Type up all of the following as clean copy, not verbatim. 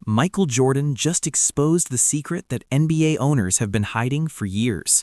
Michael Jordan just exposed the secret that NBA owners have been hiding for years.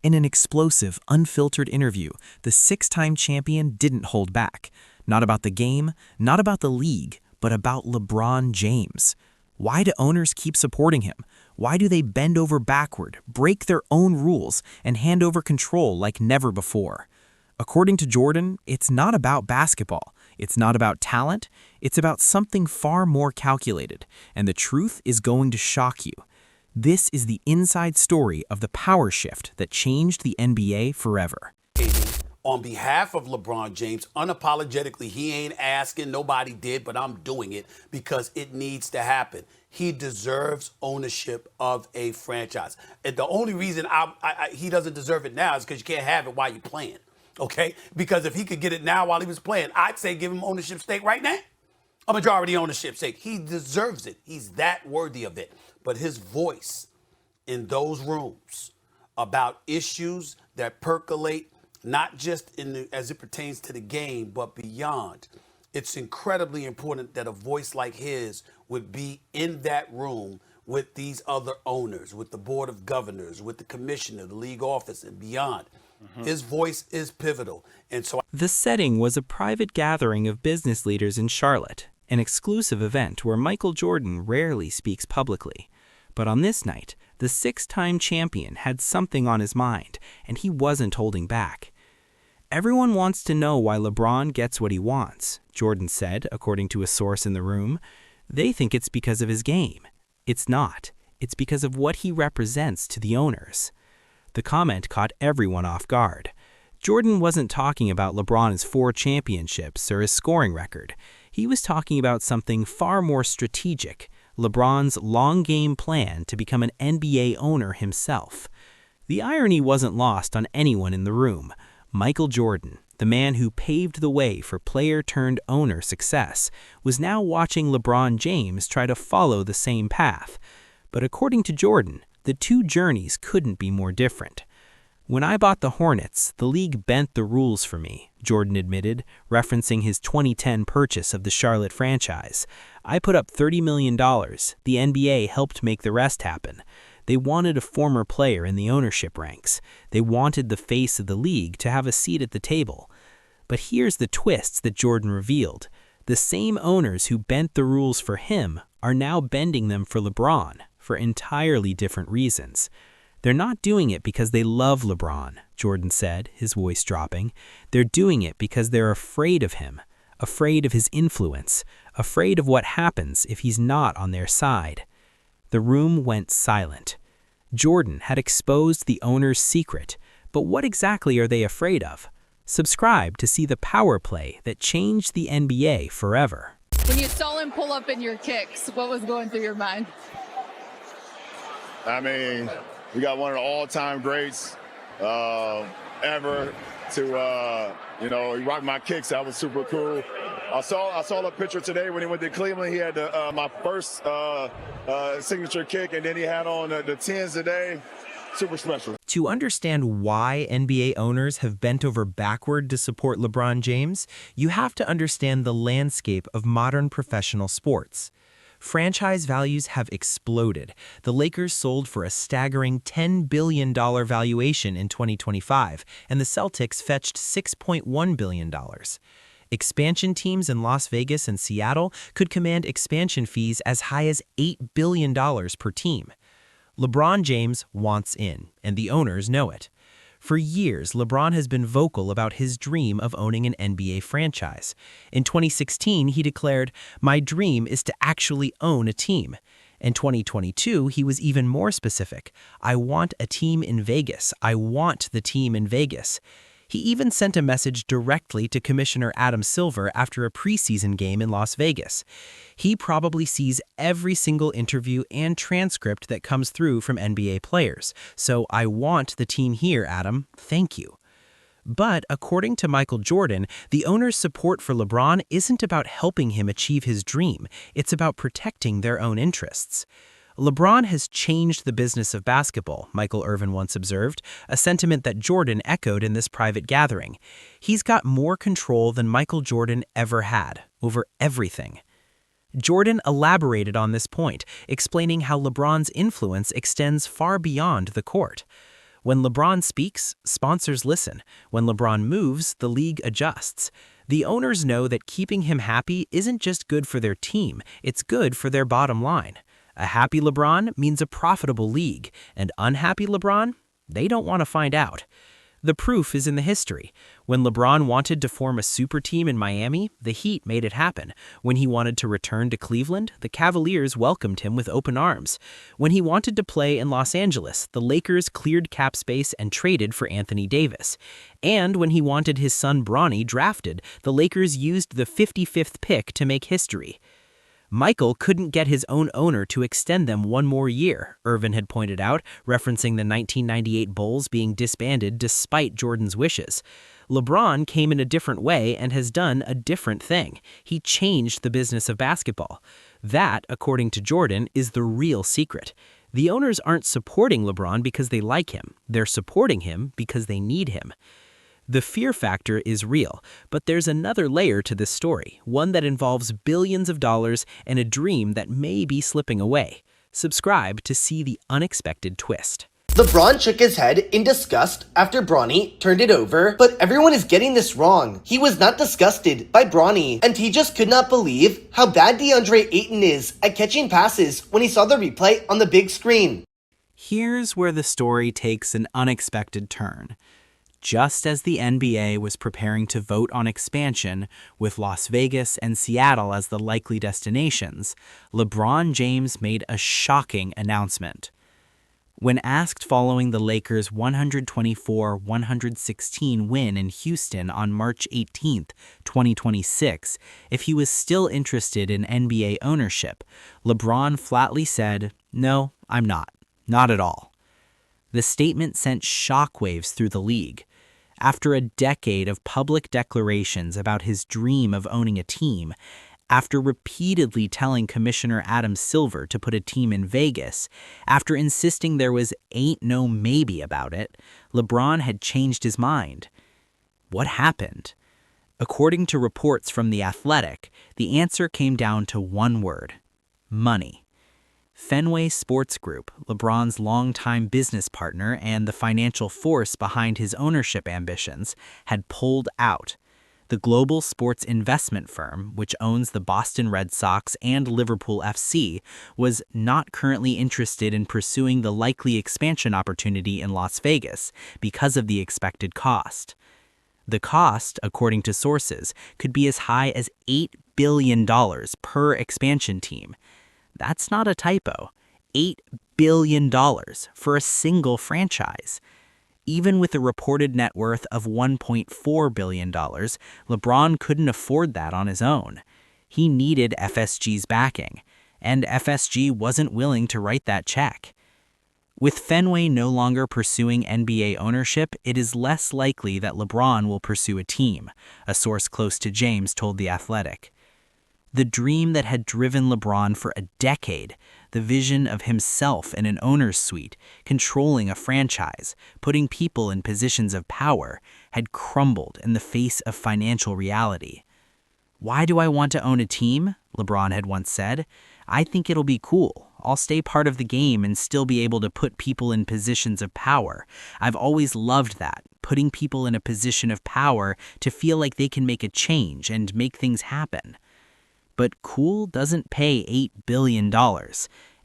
In an explosive, unfiltered interview, the six-time champion didn't hold back. Not about the game, not about the league, but about LeBron James. Why do owners keep supporting him? Why do they bend over backward, break their own rules, and hand over control like never before? According to Jordan, it's not about basketball. It's not about talent. It's about something far more calculated. And the truth is going to shock you. This is the inside story of the power shift that changed the NBA forever. On behalf of LeBron James, unapologetically, he ain't asking, nobody did, but I'm doing it because it needs to happen. He deserves ownership of a franchise. And the only reason he doesn't deserve it now is because you can't have it while you're playing, okay? Because if he could get it now while he was playing, I'd say give him ownership stake right now. A majority ownership stake. He deserves it. He's that worthy of it. But his voice in those rooms about issues that percolate not just as it pertains to the game, but beyond. It's incredibly important that a voice like his would be in that room with these other owners, with the board of governors, with the commissioner, the league office, and beyond. His voice is pivotal. And so The setting was a private gathering of business leaders in Charlotte, an exclusive event where Michael Jordan rarely speaks publicly. But on this night, the six-time champion had something on his mind, and he wasn't holding back. Everyone wants to know why LeBron gets what he wants, Jordan said, according to a source in the room. They think it's because of his game. It's not. It's because of what he represents to the owners. The comment caught everyone off guard. Jordan wasn't talking about LeBron's 4 championships or his scoring record. He was talking about something far more strategic, LeBron's long-game plan to become an NBA owner himself. The irony wasn't lost on anyone in the room. Michael Jordan, the man who paved the way for player-turned-owner success, was now watching LeBron James try to follow the same path. But according to Jordan, the two journeys couldn't be more different. "When I bought the Hornets, the league bent the rules for me," Jordan admitted, referencing his 2010 purchase of the Charlotte franchise. "I put up $30 million. The NBA helped make the rest happen. They wanted a former player in the ownership ranks. They wanted the face of the league to have a seat at the table." But here's the twist that Jordan revealed. The same owners who bent the rules for him are now bending them for LeBron, for entirely different reasons. "They're not doing it because they love LeBron," Jordan said, his voice dropping. "They're doing it because they're afraid of him, afraid of his influence, afraid of what happens if he's not on their side." The room went silent. Jordan had exposed the owner's secret, but what exactly are they afraid of? Subscribe to see the power play that changed the NBA forever. When you saw him pull up in your kicks, what was going through your mind? I mean, we got one of the all-time greats ever to, he rocked my kicks. That was super cool. I saw a picture today when he went to Cleveland. He had my first signature kick, and then he had on the 10s today. Super special. To understand why NBA owners have bent over backward to support LeBron James, you have to understand the landscape of modern professional sports. Franchise values have exploded. The Lakers sold for a staggering $10 billion valuation in 2025, and the Celtics fetched $6.1 billion. Expansion teams in Las Vegas and Seattle could command expansion fees as high as $8 billion per team. LeBron James wants in, and the owners know it. For years, LeBron has been vocal about his dream of owning an NBA franchise. In 2016, he declared, "My dream is to actually own a team." In 2022, he was even more specific. "I want a team in Vegas. I want the team in Vegas." He even sent a message directly to Commissioner Adam Silver after a preseason game in Las Vegas. He probably sees every single interview and transcript that comes through from NBA players. "So I want the team here, Adam. Thank you." But according to Michael Jordan, the owner's support for LeBron isn't about helping him achieve his dream. It's about protecting their own interests. LeBron has changed the business of basketball, Michael Irvin once observed, a sentiment that Jordan echoed in this private gathering. He's got more control than Michael Jordan ever had over everything. Jordan elaborated on this point, explaining how LeBron's influence extends far beyond the court. When LeBron speaks, sponsors listen. When LeBron moves, the league adjusts. The owners know that keeping him happy isn't just good for their team, it's good for their bottom line. A happy LeBron means a profitable league, and unhappy LeBron, they don't want to find out. The proof is in the history. When LeBron wanted to form a super team in Miami, the Heat made it happen. When he wanted to return to Cleveland, the Cavaliers welcomed him with open arms. When he wanted to play in Los Angeles, the Lakers cleared cap space and traded for Anthony Davis. And when he wanted his son Bronny drafted, the Lakers used the 55th pick to make history. Michael couldn't get his own owner to extend them one more year, Irvin had pointed out, referencing the 1998 Bulls being disbanded despite Jordan's wishes. LeBron came in a different way and has done a different thing. He changed the business of basketball. That, according to Jordan, is the real secret. The owners aren't supporting LeBron because they like him. They're supporting him because they need him. The fear factor is real, but there's another layer to this story, one that involves billions of dollars and a dream that may be slipping away. Subscribe to see the unexpected twist. LeBron shook his head in disgust after Bronny turned it over, but everyone is getting this wrong. He was not disgusted by Bronny, and he just could not believe how bad DeAndre Ayton is at catching passes when he saw the replay on the big screen. Here's where the story takes an unexpected turn. Just as the NBA was preparing to vote on expansion, with Las Vegas and Seattle as the likely destinations, LeBron James made a shocking announcement. When asked following the Lakers' 124-116 win in Houston on March 18, 2026, if he was still interested in NBA ownership, LeBron flatly said, "No, I'm not. Not at all." The statement sent shockwaves through the league. After a decade of public declarations about his dream of owning a team, after repeatedly telling Commissioner Adam Silver to put a team in Vegas, after insisting there was ain't no maybe about it, LeBron had changed his mind. What happened? According to reports from The Athletic, the answer came down to one word: money. Fenway Sports Group, LeBron's longtime business partner and the financial force behind his ownership ambitions, had pulled out. The global sports investment firm, which owns the Boston Red Sox and Liverpool FC, was not currently interested in pursuing the likely expansion opportunity in Las Vegas because of the expected cost. The cost, according to sources, could be as high as $8 billion per expansion team. That's not a typo. $8 billion for a single franchise. Even with a reported net worth of $1.4 billion, LeBron couldn't afford that on his own. He needed FSG's backing, and FSG wasn't willing to write that check. With Fenway no longer pursuing NBA ownership, it is less likely that LeBron will pursue a team, a source close to James told The Athletic. The dream that had driven LeBron for a decade, the vision of himself in an owner's suite, controlling a franchise, putting people in positions of power, had crumbled in the face of financial reality. "Why do I want to own a team?" LeBron had once said. "I think it'll be cool. I'll stay part of the game and still be able to put people in positions of power. I've always loved that, putting people in a position of power to feel like they can make a change and make things happen." But cool doesn't pay $8 billion,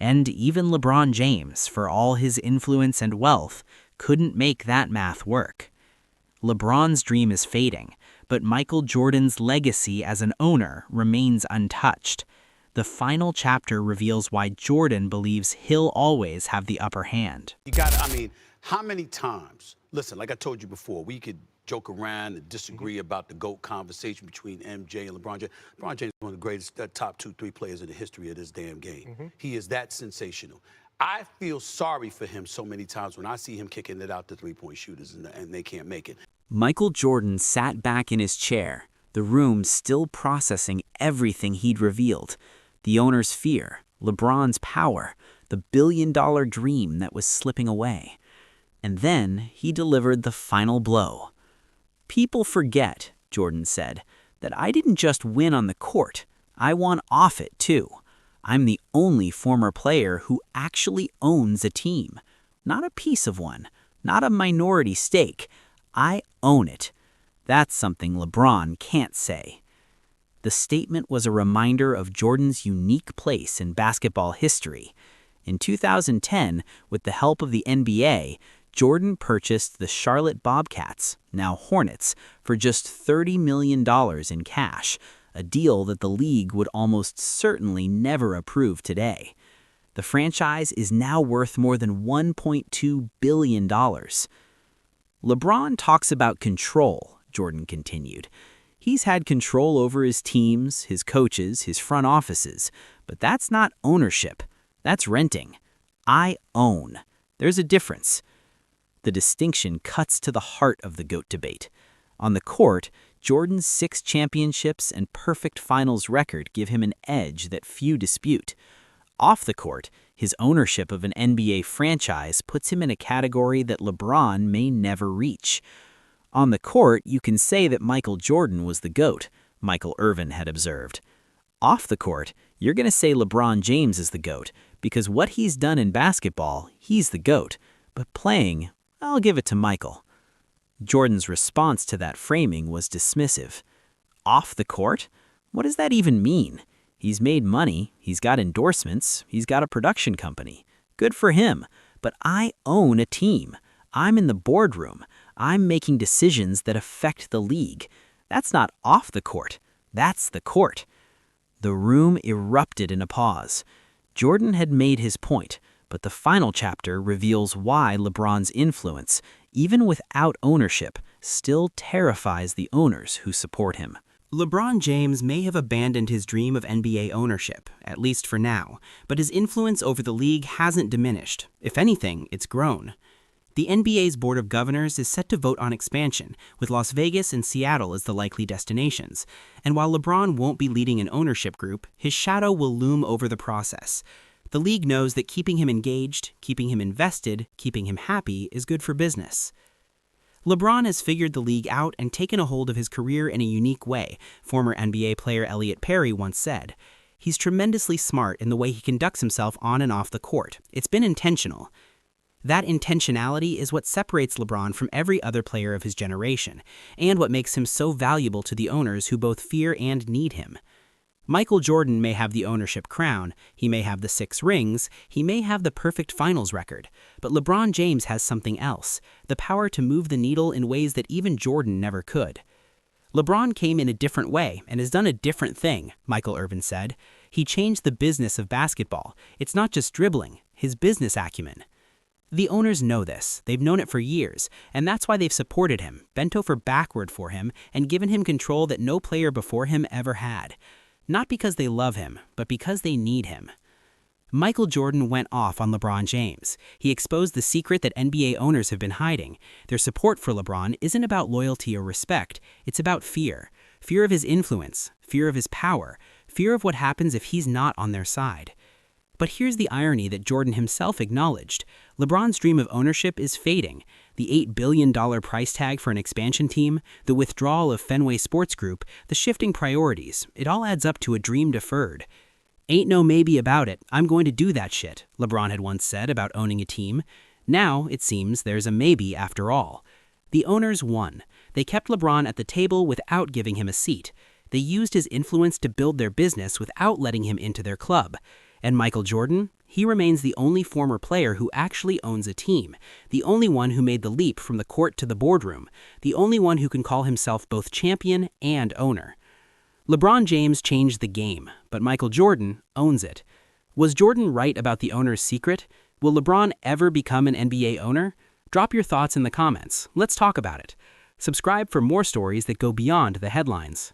and even LeBron James, for all his influence and wealth, couldn't make that math work. LeBron's dream is fading, but Michael Jordan's legacy as an owner remains untouched. The final chapter reveals why Jordan believes he'll always have the upper hand. How many times, listen, like I told you before, we could joke around and disagree about the GOAT conversation between MJ and LeBron James. LeBron James is one of the greatest top 2-3 players in the history of this damn game. He is that sensational. I feel sorry for him so many times when I see him kicking it out to three-point shooters and they can't make it. Michael Jordan sat back in his chair, the room still processing everything he'd revealed. The owner's fear, LeBron's power, the billion-dollar dream that was slipping away. And then he delivered the final blow. "People forget," Jordan said, "that I didn't just win on the court. I won off it, too. I'm the only former player who actually owns a team. Not a piece of one, not a minority stake. I own it. That's something LeBron can't say. The statement was a reminder of Jordan's unique place in basketball history. In 2010, with the help of the NBA, Jordan purchased the Charlotte Bobcats, now Hornets, for just $30 million in cash, a deal that the league would almost certainly never approve today. The franchise is now worth more than $1.2 billion. LeBron talks about control, Jordan continued. He's had control over his teams, his coaches, his front offices, but that's not ownership. That's renting. I own. There's a difference. The distinction cuts to the heart of the GOAT debate. On the court, Jordan's 6 championships and perfect finals record give him an edge that few dispute. Off the court, his ownership of an NBA franchise puts him in a category that LeBron may never reach. On the court, you can say that Michael Jordan was the GOAT, Michael Irvin had observed. Off the court, you're going to say LeBron James is the GOAT, because what he's done in basketball, he's the GOAT. But playing, I'll give it to Michael. Jordan's response to that framing was dismissive. Off the court? What does that even mean? He's made money, he's got endorsements, he's got a production company. Good for him. But I own a team. I'm in the boardroom. I'm making decisions that affect the league. That's not off the court. That's the court. The room erupted in a pause. Jordan had made his point, but the final chapter reveals why LeBron's influence, even without ownership, still terrifies the owners who support him. LeBron James may have abandoned his dream of NBA ownership, at least for now, but his influence over the league hasn't diminished. If anything, it's grown. The NBA's Board of Governors is set to vote on expansion, with Las Vegas and Seattle as the likely destinations. And while LeBron won't be leading an ownership group, his shadow will loom over the process. The league knows that keeping him engaged, keeping him invested, keeping him happy is good for business. LeBron has figured the league out and taken a hold of his career in a unique way, former NBA player Elliot Perry once said. He's tremendously smart in the way he conducts himself on and off the court. It's been intentional. That intentionality is what separates LeBron from every other player of his generation, and what makes him so valuable to the owners who both fear and need him. Michael Jordan may have the ownership crown, he may have the 6 rings, he may have the perfect finals record, but LeBron James has something else, the power to move the needle in ways that even Jordan never could. LeBron came in a different way and has done a different thing, Michael Irvin said. He changed the business of basketball. It's not just dribbling, his business acumen. The owners know this. They've known it for years, and that's why they've supported him, bent over backward for him, and given him control that no player before him ever had. Not because they love him, but because they need him. Michael Jordan went off on LeBron James. He exposed the secret that NBA owners have been hiding. Their support for LeBron isn't about loyalty or respect. It's about fear. Fear of his influence, fear of his power, fear of what happens if he's not on their side. But here's the irony that Jordan himself acknowledged. LeBron's dream of ownership is fading. The $8 billion price tag for an expansion team, the withdrawal of Fenway Sports Group, the shifting priorities, it all adds up to a dream deferred. Ain't no maybe about it, I'm going to do that shit, LeBron had once said about owning a team. Now, it seems, there's a maybe after all. The owners won. They kept LeBron at the table without giving him a seat. They used his influence to build their business without letting him into their club. And Michael Jordan? He remains the only former player who actually owns a team, the only one who made the leap from the court to the boardroom, the only one who can call himself both champion and owner. LeBron James changed the game, but Michael Jordan owns it. Was Jordan right about the owner's secret? Will LeBron ever become an NBA owner? Drop your thoughts in the comments. Let's talk about it. Subscribe for more stories that go beyond the headlines.